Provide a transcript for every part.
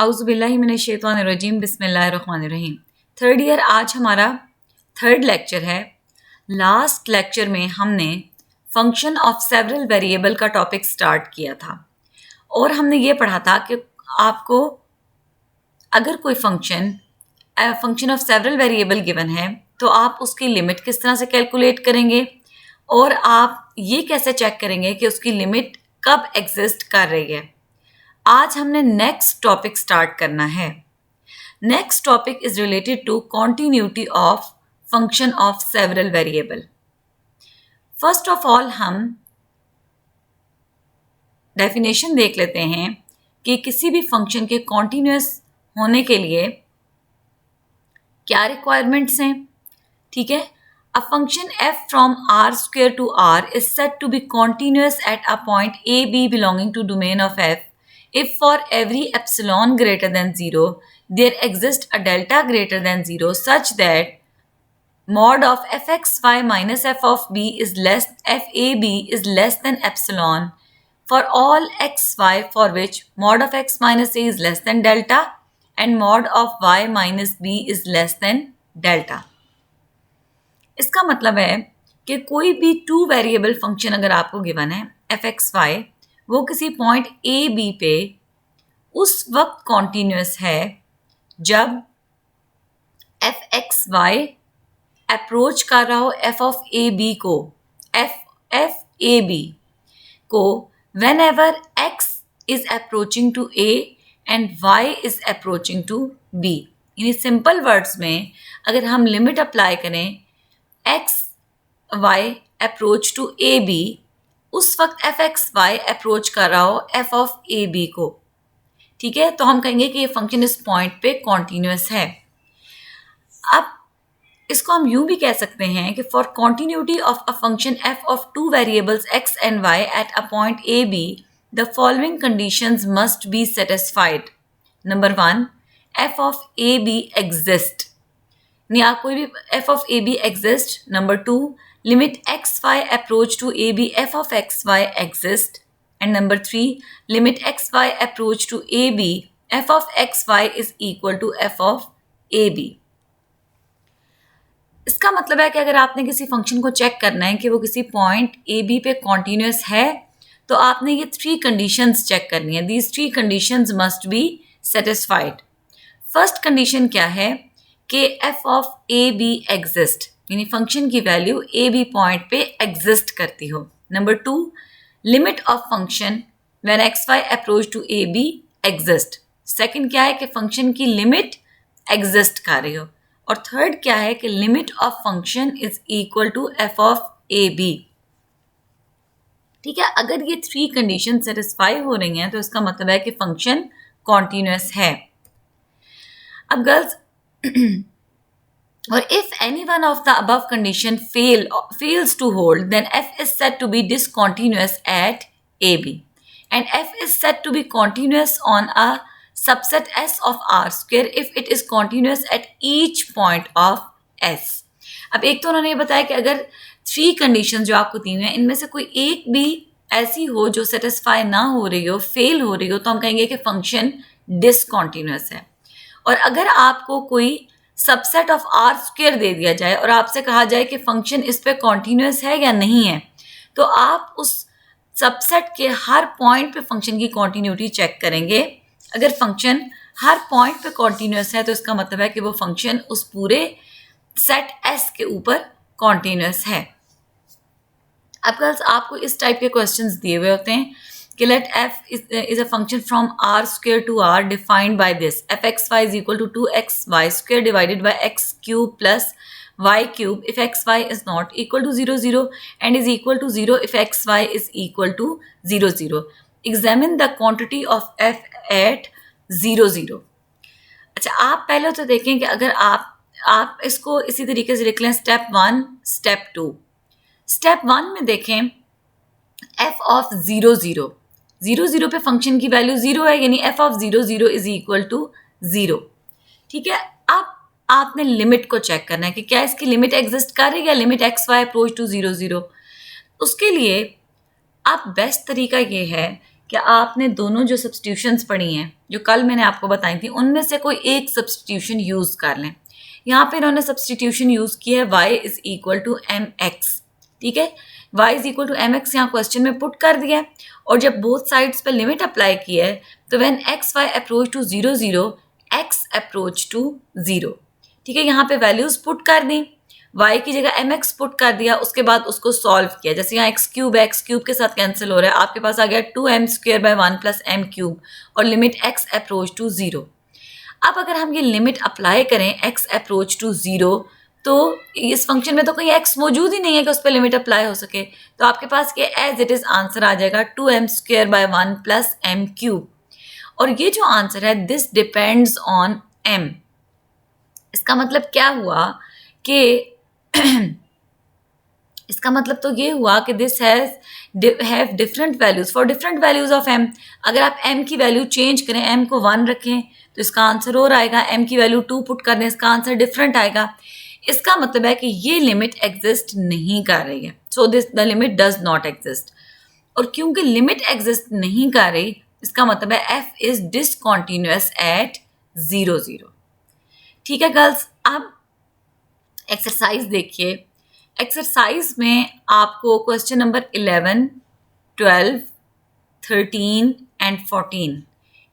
औज़ुबिल्लाहि मिनश्शैतानिर्रजीम बिस्मिल्लाहिर्रहमानिर्रहीम। Third year आज हमारा थर्ड लेक्चर है। लास्ट लेक्चर में हमने फंक्शन ऑफ सेवरल वेरिएबल का टॉपिक स्टार्ट किया था और हमने ये पढ़ा था कि आपको अगर कोई function of several variable given है तो आप उसकी लिमिट किस तरह से कैलकुलेट करेंगे और आप ये कैसे चेक करेंगे कि उसकी लिमिट कब एग्जिस्ट कर रही है। आज हमने नेक्स्ट टॉपिक स्टार्ट करना है। Next topic is related to continuity of function of several variable. First of all हम डेफिनेशन देख लेते हैं कि किसी भी फंक्शन के कॉन्टिन्यूअस होने के लिए क्या रिक्वायरमेंट्स हैं। ठीक है, a function f from r square to r is said to be continuous at a point a b belonging to domain of f if for every epsilon greater than 0 there exists a delta greater than 0 such that mod of fxy minus f of b is less fab is less than epsilon for all xy for which mod of x minus a is less than delta and mod of y minus b is less than delta। इसका मतलब है कि कोई भी two variable function अगर आपको given है F x Y, वो किसी पॉइंट ए बी पे उस वक्त कॉन्टिन्यूस है जब एफ एक्स वाई अप्रोच कर रहा हो एफ ऑफ ए बी को, एफ ए बी को whenever X is approaching to A and Y is approaching to B. यानी सिंपल वर्ड्स में अगर हम लिमिट अप्लाई करें X Y approach to A B, उस वक्त एफ एक्स वाई अप्रोच कर रहा हो एफ ऑफ ए बी को। ठीक है, तो हम कहेंगे कि ये फंक्शन इस पॉइंट पे कॉन्टिन्यूस है। अब इसको हम यूं भी कह सकते हैं कि for continuity of a function F of two variables X and Y at a point A B the following conditions must be satisfied. Number 1, F of A B exist, या कोई भी F of A B exist. Number 2, limit X Y approach to A B F of X Y exist. And number 3, limit X Y approach to A B F of X Y is equal to F of A B. इसका मतलब है कि अगर आपने किसी function को check करना है कि वो किसी पॉइंट ए बी पे कॉन्टिन्यूस है तो आपने ये 3 कंडीशंस चेक करनी है। These 3 conditions must be satisfied. First condition क्या है कि F of A B exist, यानी फंक्शन की वैल्यू ए बी पॉइंट पे एग्जिस्ट करती हो। Number 2, limit of function when X Y approach to A B exist. Second क्या है कि फंक्शन की लिमिट एग्जिस्ट कर रही हो। और थर्ड क्या है कि limit of function is equal to F of A B. ठीक है, अगर ये 3 कंडीशन सेटिस्फाई हो रही हैं तो इसका मतलब है कि फंक्शन कॉन्टिन्यूस है। अब girls, or if any one of the above condition fails to hold, then f is said to be discontinuous at AB, and f is said to be continuous on a subset S of R square if it is continuous at each point of S। अब एक तो उन्होंने ये बताया कि अगर 3 condition जो आपको दी हुई हैं इनमें से कोई एक भी ऐसी हो जो सेटिस्फाई ना हो रही हो, फेल हो रही हो, तो हम कहेंगे कि फंक्शन डिसकॉन्टिन्यूस है। और अगर आपको कोई सबसेट ऑफ आर स्क्वायर दे दिया जाए और आपसे कहा जाए कि फंक्शन इस पे कॉन्टिन्यूस है या नहीं है, तो आप उस सबसेट के हर पॉइंट पे फंक्शन की कॉन्टिन्यूटी चेक करेंगे। अगर फंक्शन हर पॉइंट पे कॉन्टिन्यूस है तो इसका मतलब है कि वो फंक्शन उस पूरे सेट एस के ऊपर कॉन्टिन्यूस है। अब गर्ल्स, आपको इस टाइप के क्वेश्चंस दिए हुए होते हैं कि let f is a function from r square to r defined by this f x y is equal to 2xy square divided by x cube plus y cube if x y is not equal to 0 0 and is equal to 0 if x y is equal to 0 0। Examine the quantity of f at 0 0। अच्छा, आप पहले तो देखें कि अगर आप इसको इसी तरीके से लिख लें, स्टेप 1 स्टेप 2। स्टेप 1 में देखें f ऑफ 0 0 0 0 पे फंक्शन की वैल्यू 0 है, यानी f of 0 0 is equal to 0। ठीक है, अब आपने लिमिट को चेक करना है कि क्या इसकी लिमिट एग्जिस्ट कर रही है, limit X Y approach to 0 0। उसके लिए अब बेस्ट तरीका ये है कि आपने दोनों जो सब्स्टिट्यूशंस पढ़ी हैं जो कल मैंने आपको बताई थी उनमें से कोई एक सब्स्टिट्यूशन यूज़ कर लें। यहाँ पे इन्होंने सब्स्टिट्यूशन यूज़ किया है y is equal to M X, ठीक है, y is equal to M X यहाँ क्वेश्चन में पुट कर दिया है और जब बोथ साइड्स पर लिमिट अप्लाई की है तो when X Y approach to 0 0 X approach to 0, ठीक है, यहाँ पे वैल्यूज पुट कर दी, y की जगह एम एक्स पुट कर दिया, उसके बाद उसको सॉल्व किया, जैसे यहाँ एक्स क्यूब के साथ कैंसिल हो रहा है, आपके पास आ गया 2m² by 1 plus M cube और लिमिट x अप्रोच टू 0। अब अगर हम ये लिमिट अप्लाई करें x अप्रोच टू 0 तो इस फंक्शन में तो कोई x मौजूद ही नहीं है कि उस पर लिमिट अप्लाई हो सके, तो आपके पास ये एज इट इज़ आंसर आ जाएगा 2m² by 1 plus M cube. और ये जो आंसर है दिस डिपेंड्स ऑन m, इसका मतलब क्या हुआ कि इसका मतलब तो ये हुआ कि this have different values for different values of m। अगर आप m की वैल्यू चेंज करें, m को 1 रखें तो इसका आंसर और आएगा, m की वैल्यू 2 पुट कर दें इसका आंसर डिफरेंट आएगा। इसका मतलब है कि ये लिमिट एग्जिस्ट नहीं कर रही है, so this the limit does not exist. और क्योंकि लिमिट एग्जिस्ट नहीं कर रही इसका मतलब है f इज डिसकॉन्टिन्यूअस एट 0 0। ठीक है गर्ल्स, अब एक्सरसाइज देखिए। एक्सरसाइज में आपको question number 11, 12, 13 and 14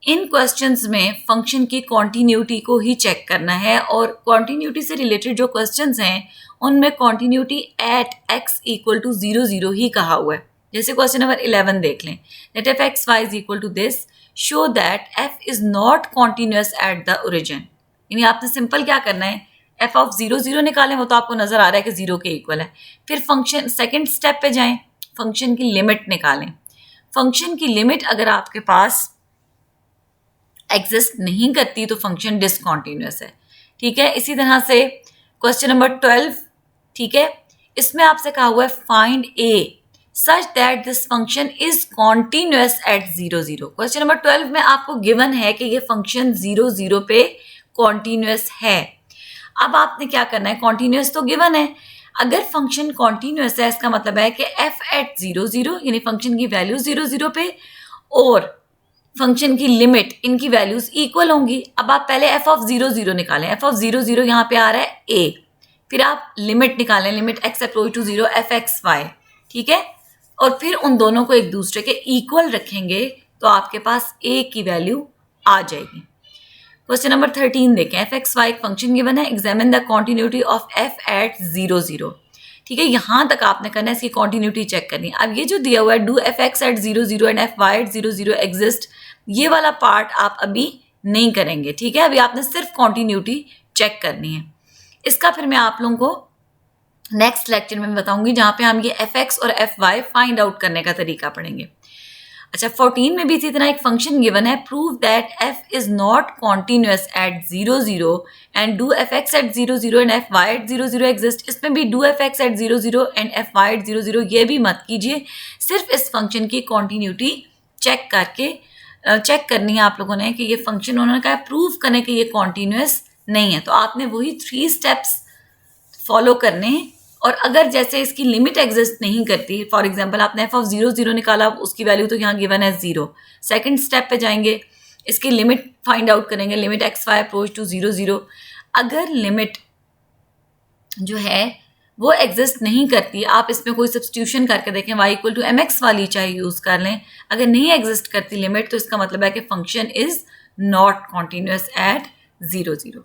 in questions में फंक्शन की कॉन्टिन्यूटी को ही चेक करना है और कॉन्टिन्यूटी से रिलेटेड जो क्वेश्चंस हैं उनमें continuity at x equal to 0 0 ही कहा हुआ है। जैसे क्वेश्चन नंबर 11 देख लें, that F x Y is equal to this show that f is not continuous at the origin. यानी आपने सिंपल क्या करना है, f ऑफ 0 0 निकालें, वो तो आपको नजर आ रहा है कि 0 के इक्वल है। फिर फंक्शन सेकंड स्टेप पे जाएं, फंक्शन की लिमिट निकालें। फंक्शन की लिमिट अगर आपके पास एग्जिस्ट नहीं करती तो फंक्शन डिसकॉन्टिन्यूअस है, ठीक है। इसी तरह से क्वेश्चन नंबर 12, ठीक है, इसमें आपसे कहा हुआ है find A such that this function is continuous at 0 0। Question number 12 में आपको गिवन है कि ये फंक्शन 0 0 पे कॉन्टिन्यूअस है। अब आपने क्या करना है, कॉन्टिन्यूअस तो गिवन है, अगर फंक्शन कॉन्टिन्यूअस है इसका मतलब है कि f एट 0 0 यानी फंक्शन की वैल्यू 0 0 पे और फंक्शन की लिमिट इनकी वैल्यूज इक्वल होंगी। अब आप पहले f ऑफ 0 0 निकालें, f ऑफ 0 0 यहाँ पे आ रहा है a, फिर आप लिमिट निकालें, limit x approach to 0 f X Y, ठीक है, और फिर उन दोनों को एक दूसरे के इक्वल रखेंगे तो आपके पास a की वैल्यू आ जाएगी। क्वेश्चन नंबर 13 देखें, F x Y function given है, examine the continuity of f at 0 0, ठीक है, यहाँ तक आपने करना है, इसकी कॉन्टिन्यूटी चेक करनी है। अब ये जो दिया हुआ है do F X at 0 0 and F Y at 0 0 exist, ये वाला पार्ट आप अभी नहीं करेंगे, ठीक है, अभी आपने सिर्फ कॉन्टिन्यूटी चेक करनी है। इसका फिर मैं आप लोगों को नेक्स्ट लेक्चर में बताऊंगी जहाँ पे हम ये एफ एक्स और एफ वाई फाइंड आउट करने का तरीका पढ़ेंगे। अच्छा, 14 में भी इसी तरह एक फंक्शन गिवन है, prove that f is not continuous at 0 0 and do F X at 0 0 and F Y at 0 0 exist. इसमें भी do F X at 0 0 and F Y at 0 0 ये भी मत कीजिए, सिर्फ इस फंक्शन की कॉन्टिन्यूटी चेक करनी है आप लोगों ने कि ये फंक्शन उन्होंने कहा प्रूव करने के ये कॉन्टिन्यूअस नहीं है, तो आपने वही 3 स्टेप्स फॉलो करने हैं। और अगर जैसे इसकी लिमिट एग्जिस्ट नहीं करती, फॉर एग्जांपल आपने f ऑफ 0 0 निकाला, उसकी वैल्यू तो यहाँ गिवन है 0, सेकंड स्टेप पे जाएंगे, इसकी लिमिट फाइंड आउट करेंगे, limit X Y approach to 0 0। अगर लिमिट जो है वो एग्जिस्ट नहीं करती, आप इसमें कोई सब्स्टिट्यूशन करके देखें, y equal to M X वाली चाहे यूज़ कर लें, अगर नहीं एग्जिस्ट करती लिमिट तो इसका मतलब है कि function is not continuous at 0 0।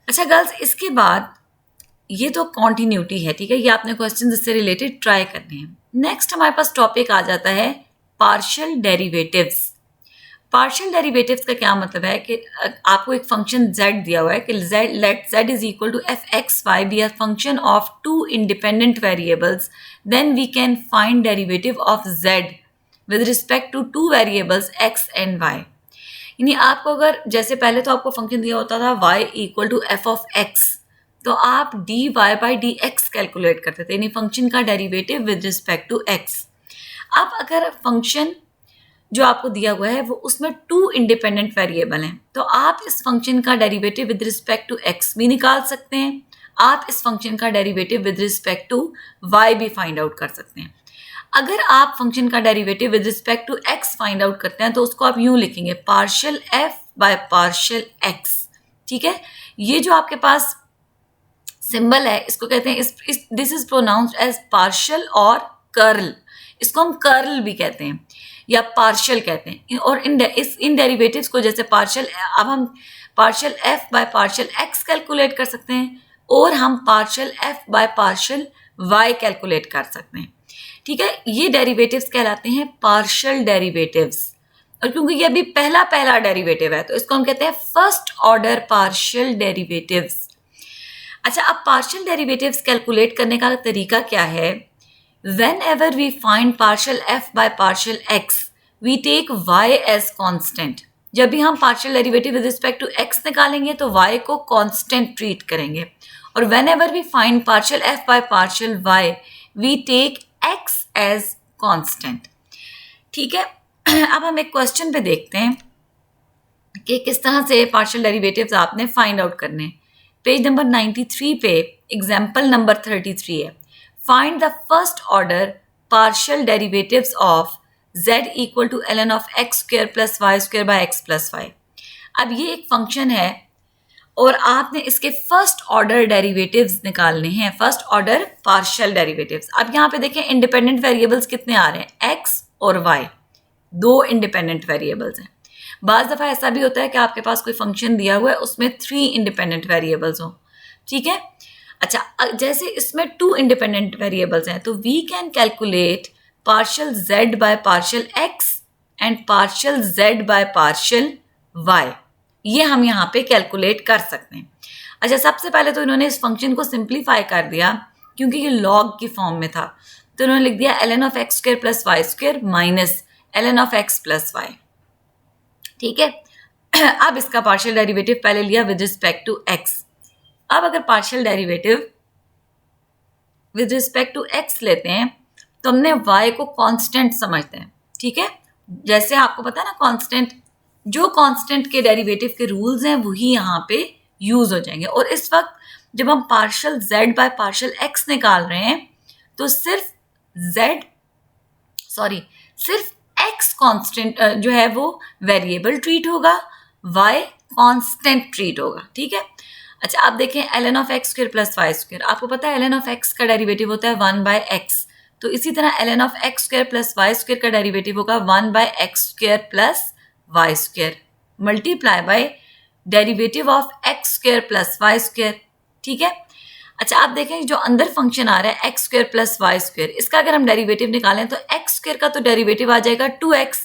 अच्छा गर्ल्स, इसके बाद ये तो कॉन्टिन्यूटी है, ठीक है, ये आपने क्वेश्चन इससे रिलेटेड ट्राई करने हैं। नेक्स्ट हमारे पास टॉपिक आ जाता है पार्शियल डेरिवेटिव्स। पार्शियल डेरिवेटिव्स का क्या मतलब है कि आपको एक फंक्शन z दिया हुआ है कि let z is equal to f x y be a function of 2 independent variables, then we can find derivative of z with respect to 2 variables x and y। यानी आपको अगर जैसे पहले तो आपको फंक्शन दिया होता था y equal to F of x, तो आप dy by d x calculate करते थे, यानी फंक्शन का derivative with respect to x। अब अगर फंक्शन जो आपको दिया हुआ है वो उसमें 2 इंडिपेंडेंट वेरिएबल हैं, तो आप इस फंक्शन का derivative with respect to x भी निकाल सकते हैं, आप इस फंक्शन का derivative with respect to y भी फाइंड आउट कर सकते हैं। अगर आप फंक्शन का derivative with respect to x find out करते हैं तो उसको आप यूं लिखेंगे partial F by partial x. ठीक है, ये जो आपके पास सिंबल है इसको कहते हैं, this is pronounced as partial और कर्ल। इसको हम कर्ल भी कहते हैं या पार्शियल कहते हैं। और इन डेरिवेटिव्स को जैसे पार्शियल, अब हम partial F by partial x calculate कर सकते हैं और हम partial F by partial y calculate कर सकते हैं। ठीक है, ये डेरिवेटिव्स कहलाते हैं पार्शियल डेरिवेटिव्स। और क्योंकि ये अभी पहला डेरिवेटिव है तो इसको हम कहते हैं फर्स्ट ऑर्डर पार्शियल डेरिवेटिव्स। अच्छा, अब पार्शियल डेरिवेटिव्स कैलकुलेट करने का तरीका क्या है? Whenever we find partial f by partial x, we take y as constant. जब भी हम partial derivative with respect to x निकालेंगे तो y को कांस्टेंट ट्रीट करेंगे। और whenever we find partial f by partial y, we take x as constant. ठीक है, अब हम एक क्वेश्चन पे देखते हैं कि किस तरह से पार्शियल डेरिवेटिव्स आपने फाइंड आउट करने हैं। पेज नंबर 93 पे एग्जाम्पल नंबर 33 है। Find the first order partial derivatives of z equal to ln of x square plus y square by x plus y. अब ये एक फंक्शन है और आपने इसके फर्स्ट ऑर्डर डेरिवेटिव्स निकालने हैं, फर्स्ट ऑर्डर पार्शियल डेरिवेटिव्स। अब यहाँ पे देखें इंडिपेंडेंट वेरिएबल्स कितने आ रहे हैं, x और y, दो इंडिपेंडेंट वेरिएबल्स हैं। बाज़ दफ़ा ऐसा भी होता है कि आपके पास कोई फंक्शन दिया हुआ है उसमें 3 इंडिपेंडेंट वेरिएबल्स हों। ठीक है, अच्छा, जैसे इसमें 2 इंडिपेंडेंट वेरिएबल्स हैं तो we can calculate partial z by partial x and partial z by partial y। ये हम यहाँ पे कैलकुलेट कर सकते हैं। अच्छा, सबसे पहले तो इन्होंने इस फंक्शन को सिंप्लीफाई कर दिया क्योंकि ये लॉग की फॉर्म में था, तो इन्होंने लिख दिया ln of x square plus y square minus ln of x plus Y. ठीक है, अब इसका पार्शियल डेरिवेटिव पहले लिया विद रिस्पेक्ट टू x। अब अगर partial derivative with respect to x लेते हैं तो हमने y को कांस्टेंट समझते हैं। ठीक है, जैसे आपको पता है ना, कांस्टेंट, जो कांस्टेंट के डेरिवेटिव के रूल्स हैं वही यहाँ पे यूज हो जाएंगे। और इस वक्त जब हम partial z by partial x निकाल रहे हैं तो सिर्फ x कांस्टेंट जो है वो वेरिएबल ट्रीट होगा, y कांस्टेंट ट्रीट होगा। ठीक है, अच्छा, आप देखें ln of x square plus y square, आपको पता है ln ऑफ एक्स का डेरिवेटिव होता है 1 बाय एक्स, तो इसी तरह ln of x square plus y square का डेरिवेटिव होगा 1 by x square plus y square multiply by derivative of x square plus y square. ठीक है, अच्छा, आप देखें जो अंदर फंक्शन आ रहा है x square plus y square, इसका अगर हम डेरिवेटिव निकालें तो एक्स स्क्वायर का तो डेरिवेटिव आ जाएगा 2x,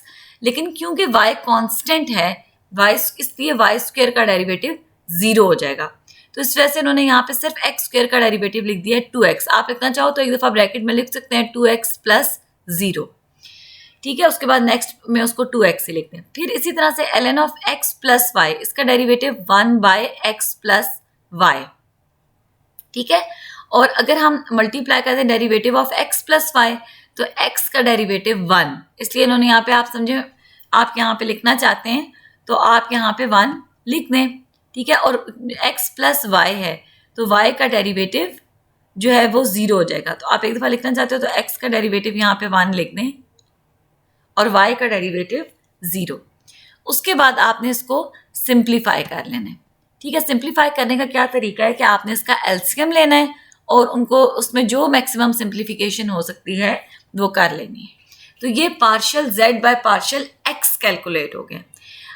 लेकिन क्योंकि y कांस्टेंट है इसलिए वाई स्क्वायर का डेरिवेटिव 0 हो जाएगा। तो इस वजह से इन्होंने यहाँ पे सिर्फ एक्स स्क्वायर का डेरिवेटिव लिख दिया है 2x। आप लिखना चाहो तो एक दफ़ा ब्रैकेट में लिख सकते हैं 2x प्लस 0। ठीक है, उसके बाद नेक्स्ट में उसको 2x ही लिखते हैं। फिर इसी तरह से ln of x plus Y, इसका derivative 1 by x plus Y. ठीक है, और अगर हम मल्टीप्लाई करते हैं derivative of x plus Y तो x का डेरिवेटिव 1, इसलिए इन्होंने यहाँ पे, आप समझे, आप यहाँ पे लिखना चाहते हैं तो आप यहाँ पे 1 लिख दें। ठीक है, और x प्लस वाई है तो y का डेरिवेटिव जो है वो 0 हो जाएगा। तो आप एक दफ़ा लिखना चाहते हो तो x का डेरिवेटिव यहाँ पे 1 लिख दें और y का डेरिवेटिव 0। उसके बाद आपने इसको सिंप्लीफाई कर लेना है। ठीक है, सिंप्लीफाई करने का क्या तरीका है कि आपने इसका एलसीएम लेना है और उनको उसमें जो मैक्सिमम सिंप्लीफिकेशन हो सकती है वो कर लेनी है। तो ये partial z by partial x calculate हो गया।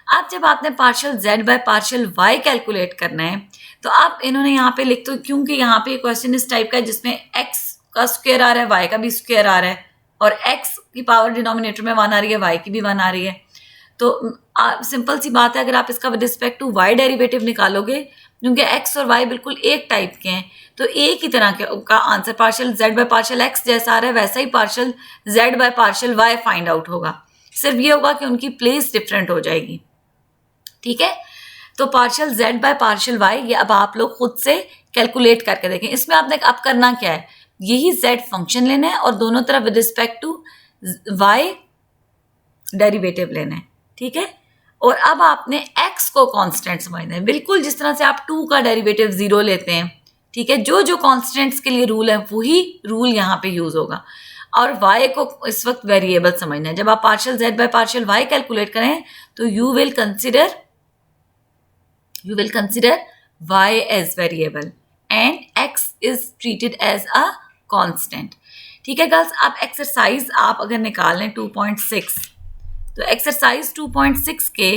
अब जब आपने partial z by partial y calculate करना है तो आप इन्होंने यहाँ पे लिख दो, क्योंकि यहाँ पे क्वेश्चन इस टाइप का है जिसमें x का स्क्वायर आ रहा है, y का भी स्क्वायर आ रहा है और x की पावर डिनोमिनेटर में 1 आ रही है, y की भी 1 आ रही है। तो सिंपल सी बात है, अगर आप इसका with respect to y derivative निकालोगे, क्योंकि x और y बिल्कुल एक टाइप के हैं, तो एक ही तरह का answer partial z by partial x जैसा आ रहा है वैसा ही partial z by partial y find out होगा। सिर्फ ये होगा कि उनकी प्लेस डिफरेंट हो जाएगी। ठीक है, तो partial z by partial y ये अब आप लोग खुद से कैलकुलेट करके देखें। इसमें आपने अब करना क्या है, यही z फंक्शन लेना है और दोनों तरफ with respect to y derivative लेना है। ठीक है, और अब आपने x को कांस्टेंट समझना है, बिल्कुल जिस तरह से आप 2 का डेरिवेटिव 0 लेते हैं। ठीक है, जो जो कांस्टेंट्स के लिए रूल है वही रूल यहाँ पे यूज होगा। और y को इस वक्त वेरिएबल समझना है। जब आप partial z by partial y calculate करें तो you will consider y as variable and x is treated as a constant। ठीक है गर्ल्स, आप एक्सरसाइज आप अगर निकाल लें 2.6, तो एक्सरसाइज 2.6 के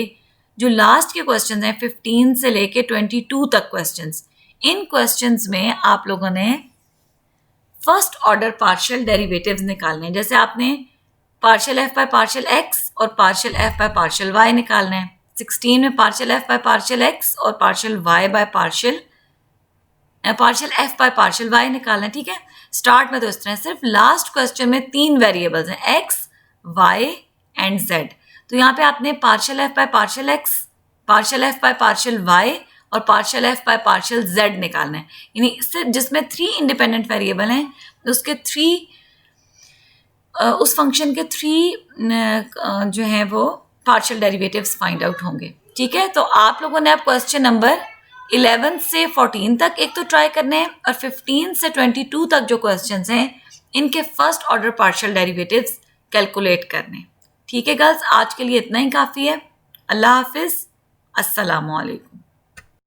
जो लास्ट के क्वेश्चंस हैं 15 से लेके 22 तक क्वेश्चंस, इन क्वेश्चंस में आप लोगों ने फर्स्ट ऑर्डर पार्शियल डेरिवेटिव्स निकालने हैं। जैसे आपने partial F by partial X और partial F by partial Y निकालना है। 16 में partial F by partial X और partial Y by partial F by partial Y निकालना है। ठीक है, स्टार्ट में तो इस तरह, सिर्फ लास्ट क्वेश्चन में 3 वेरिएबल्स हैं, एक्स, वाई एंड जेड। तो यहाँ पे आपने partial F by partial X, partial F by partial Y और partial F by partial Z निकालना है। यानी सिर्फ जिसमें 3 इंडिपेंडेंट वेरिएबल हैं उसके 3 उस फंक्शन के 3 जो है वो पार्शियल डेरिवेटिव्स फाइंड आउट होंगे। ठीक है, तो आप लोगों ने अब क्वेश्चन नंबर 11 से 14 तक एक तो ट्राई करने हैं और 15 से 22 तक जो क्वेश्चंस हैं इनके first order partial derivatives calculate करने। ठीक है गर्ल्स, आज के लिए इतना ही काफ़ी है। अल्लाह हाफिज़, अस्सलामु अलैकुम।